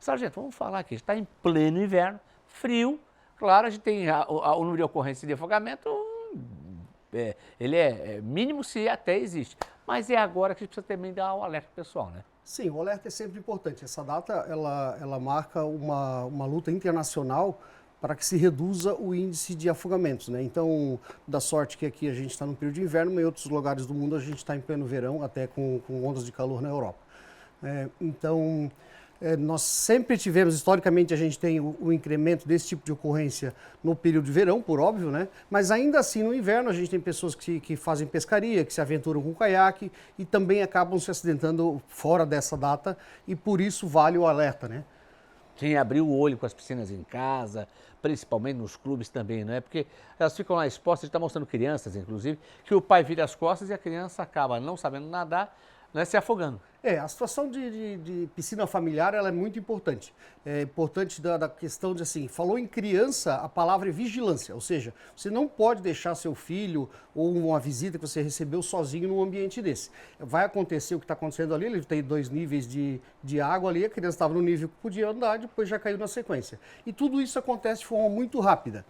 Sargento, vamos falar aqui, está em pleno inverno, frio, claro, a gente tem o número de ocorrência de afogamento, ele é mínimo se até existe, mas é agora que a gente precisa também dar o alerta pessoal, né? Sim, o alerta é sempre importante. Essa data, ela marca uma luta internacional para que se reduza o índice de afogamentos, né? Então, da sorte que aqui a gente está no período de inverno, mas em outros lugares do mundo a gente está em pleno verão, até com ondas de calor na Europa. Então, nós sempre tivemos, historicamente, a gente tem o incremento desse tipo de ocorrência no período de verão, por óbvio, né? Mas ainda assim, no inverno, a gente tem pessoas que fazem pescaria, que se aventuram com caiaque e também acabam se acidentando fora dessa data e por isso vale o alerta, né? Sim, abrir o olho com as piscinas em casa, principalmente nos clubes também, não é? Porque elas ficam lá expostas, a gente está mostrando crianças, inclusive, que o pai vira as costas e a criança acaba não sabendo nadar, né, se afogando. A situação de piscina familiar ela é muito importante. É importante da questão de assim, falou em criança, a palavra é vigilância, ou seja, você não pode deixar seu filho ou uma visita que você recebeu sozinho num ambiente desse. Vai acontecer o que está acontecendo ali, ele tem 2 níveis de água ali, a criança estava no nível que podia andar, depois já caiu na sequência. E tudo isso acontece de forma muito rápida.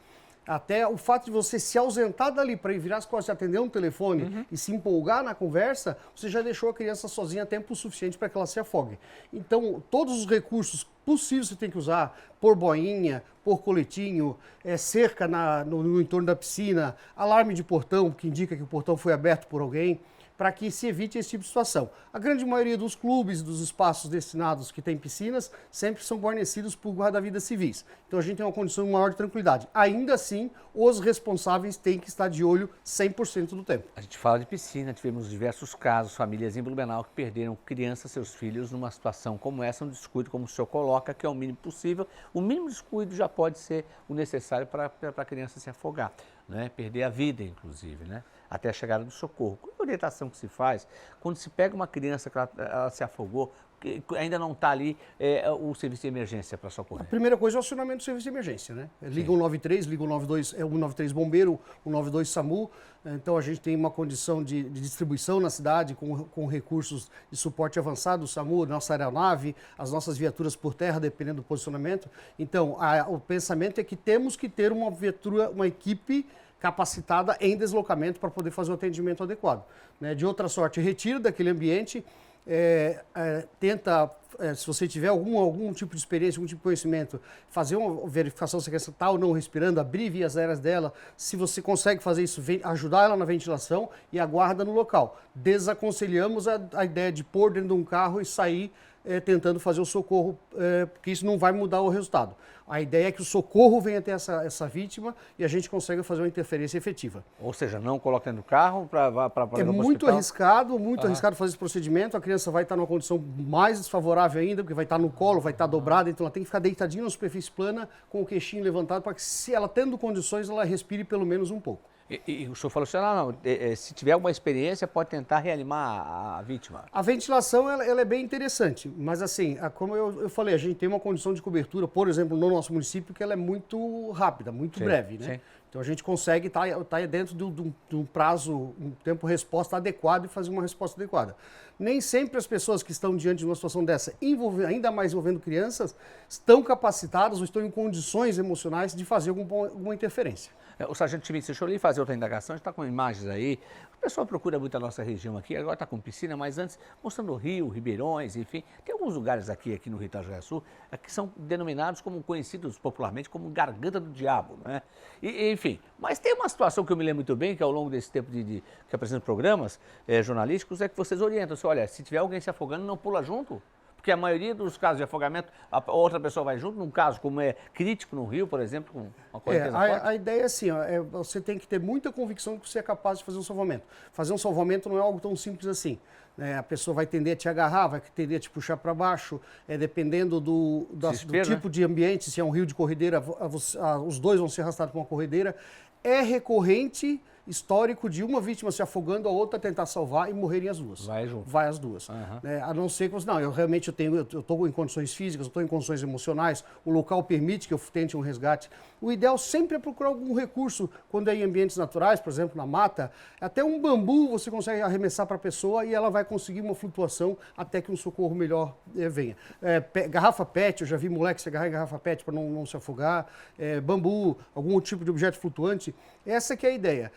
Até o fato de você se ausentar dali para ir virar as costas e atender um telefone e se empolgar na conversa, você já deixou a criança sozinha tempo suficiente para que ela se afogue. Então, todos os recursos possíveis você tem que usar, por boinha, por coletinho, cerca no entorno da piscina, alarme de portão, que indica que o portão foi aberto por alguém, para que se evite esse tipo de situação. A grande maioria dos clubes, dos espaços destinados que têm piscinas, sempre são guarnecidos por guarda-vidas civis. Então a gente tem uma condição maior de tranquilidade. Ainda assim, os responsáveis têm que estar de olho 100% do tempo. A gente fala de piscina, tivemos diversos casos, famílias em Blumenau que perderam crianças, seus filhos, numa situação como essa, um descuido, como o senhor coloca, que é o mínimo possível. O mínimo descuido já pode ser o necessário para a criança se afogar, né? Perder a vida, inclusive, né? Até a chegada do socorro. Qual é a orientação que se faz quando se pega uma criança que ela se afogou, que ainda não está ali o serviço de emergência para socorrer? A primeira coisa é o acionamento do serviço de emergência, né? Liga 193, liga o 92, 193 bombeiro, o 92 SAMU. Então a gente tem uma condição de distribuição na cidade com recursos de suporte avançado, o SAMU, nossa aeronave, as nossas viaturas por terra, dependendo do posicionamento. Então o pensamento é que temos que ter uma viatura, uma equipe capacitada em deslocamento para poder fazer o atendimento adequado. Né? De outra sorte, retira daquele ambiente, tenta, se você tiver algum tipo de experiência, algum tipo de conhecimento, fazer uma verificação se a criança está ou não respirando, abrir vias aéreas dela, se você consegue fazer isso, ajudar ela na ventilação e aguarda no local. Desaconselhamos a ideia de pôr dentro de um carro e sair tentando fazer o socorro, porque isso não vai mudar o resultado. A ideia é que o socorro venha até essa vítima e a gente consiga fazer uma interferência efetiva. Ou seja, não coloque dentro do carro para levar para o hospital? É muito arriscado fazer esse procedimento. A criança vai estar numa condição mais desfavorável ainda, porque vai estar no colo, vai estar dobrada, então ela tem que ficar deitadinha na superfície plana, com o queixinho levantado, para que, se ela tendo condições, ela respire pelo menos um pouco. E o senhor falou assim, se tiver alguma experiência, pode tentar reanimar a vítima. A ventilação ela é bem interessante, mas assim, como eu falei, a gente tem uma condição de cobertura, por exemplo, no nosso município, que ela é muito rápida, muito breve, né? Sim. Então a gente consegue estar dentro de um prazo, um tempo-resposta adequado e fazer uma resposta adequada. Nem sempre as pessoas que estão diante de uma situação dessa, ainda mais envolvendo crianças, estão capacitadas ou estão em condições emocionais de fazer alguma interferência. O sargento Schmitz, deixa eu lhe fazer outra indagação, a gente está com imagens aí, o pessoal procura muito a nossa região aqui, agora está com piscina, mas antes mostrando o rio, ribeirões, enfim, tem alguns lugares aqui no Rio Itajaí Sul que são denominados como conhecidos popularmente como Garganta do Diabo, né? Enfim, mas tem uma situação que eu me lembro muito bem, que ao longo desse tempo que apresento programas jornalísticos, é que vocês orientam, olha, se tiver alguém se afogando, não pula junto. Porque a maioria dos casos de afogamento, a outra pessoa vai junto, num caso como é crítico no Rio, por exemplo, com uma correnteza forte. A ideia é assim, você tem que ter muita convicção que você é capaz de fazer um salvamento. Fazer um salvamento não é algo tão simples assim. A pessoa vai tender a te agarrar, vai tender a te puxar para baixo, dependendo do tipo de ambiente, se é um rio de corredeira, os dois vão ser arrastados para uma corredeira. É recorrente histórico de uma vítima se afogando, a outra tentar salvar e morrerem as duas. Vai junto. Vai as duas. A não ser que você, não, eu realmente eu estou em condições físicas, eu estou em condições emocionais, o local permite que eu tente um resgate. O ideal sempre é procurar algum recurso, quando é em ambientes naturais, por exemplo, na mata, até um bambu você consegue arremessar para a pessoa e ela vai conseguir uma flutuação até que um socorro melhor venha. Garrafa PET, eu já vi moleque se agarrar em garrafa PET para não se afogar, bambu, algum tipo de objeto flutuante, essa que é a ideia.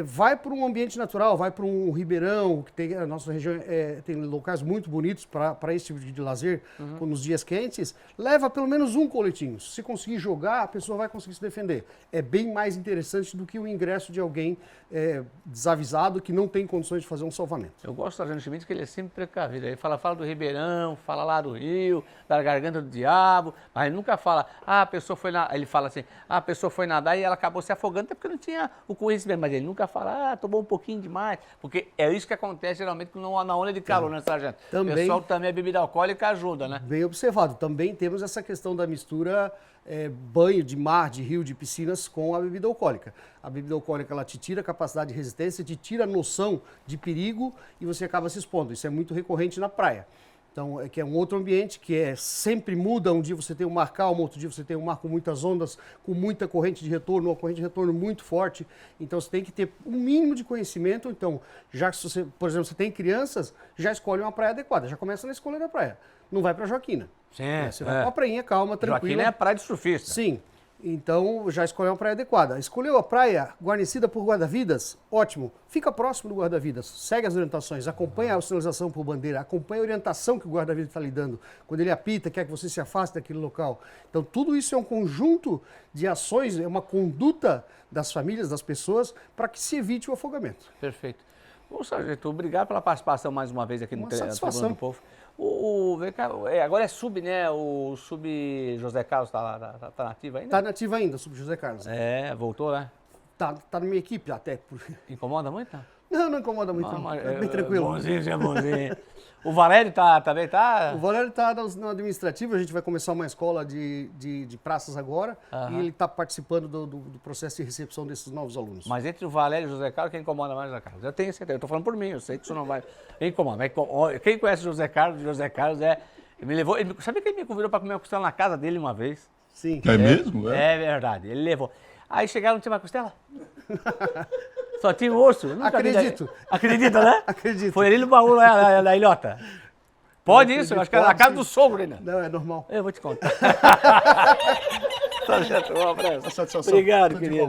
Vai para um ambiente natural, vai para um ribeirão, que tem, a nossa região tem locais muito bonitos para esse tipo de lazer, nos dias quentes, leva pelo menos um coletinho. Se conseguir jogar, a pessoa vai conseguir se defender. É bem mais interessante do que o ingresso de alguém desavisado que não tem condições de fazer um salvamento. Eu gosto do Sargento Schmidt que ele é sempre precavido. Ele fala do ribeirão, fala lá do rio, da garganta do diabo, mas ele nunca fala, a pessoa foi nadar. Ele fala assim, a pessoa foi nadar e ela acabou se afogando, até porque não tinha o conhecimento, mas ele nunca fala, tomou um pouquinho demais, porque é isso que acontece geralmente na onda de calor, né, Sargento? Também, o pessoal também, a bebida alcoólica ajuda, né? Bem observado. Também temos essa questão da mistura banho de mar, de rio, de piscinas com a bebida alcoólica. A bebida alcoólica, ela te tira a capacidade de resistência, te tira a noção de perigo e você acaba se expondo. Isso é muito recorrente na praia. Então, que é um outro ambiente que sempre muda. Um dia você tem um mar calmo, outro dia você tem um mar com muitas ondas, com muita corrente de retorno, uma corrente de retorno muito forte. Então, você tem que ter um mínimo de conhecimento. Então, já que você, por exemplo, você tem crianças, já escolhe uma praia adequada. Já começa na escolha da praia. Não vai para Joaquina. Sim, você vai para uma prainha calma, tranquila. Joaquina é praia de surfista. Sim. Então, já escolheu uma praia adequada. Escolheu a praia guarnecida por guarda-vidas? Ótimo. Fica próximo do guarda-vidas. Segue as orientações, acompanha a sinalização por bandeira, acompanha a orientação que o guarda-vidas está lhe dando. Quando ele apita, quer que você se afaste daquele local. Então, tudo isso é um conjunto de ações, é uma conduta das famílias, das pessoas, para que se evite o afogamento. Perfeito. Bom, Sargento, obrigado pela participação mais uma vez aqui no Tribuna do Povo. Vem cá, agora é sub, né? O sub José Carlos está nativo ainda? Está nativo ainda, o sub José Carlos. Voltou, né? Tá na minha equipe até. Incomoda muito? Não incomoda muito. É bem tranquilo. Bonzinho. O Valério também tá? O Valério está no administrativo, a gente vai começar uma escola de praças agora e ele está participando do processo de recepção desses novos alunos. Mas entre o Valério e o José Carlos, quem incomoda mais o José Carlos? Eu tenho certeza, eu estou falando por mim, eu sei que isso não vai incomodar. Quem conhece o José Carlos me levou, sabia que ele me convidou para comer uma costela na casa dele uma vez? Sim. É mesmo? É verdade, ele levou. Aí chegaram, não tinha mais costela? Só tinha osso. Acredito. Acredita, né? Acredito. Foi ali no baú lá da ilhota. Pode isso, eu acho que era na casa do sogro ainda. Não, é normal. Eu vou te contar. Sargento, um abraço. Satisfação. Obrigado, querido.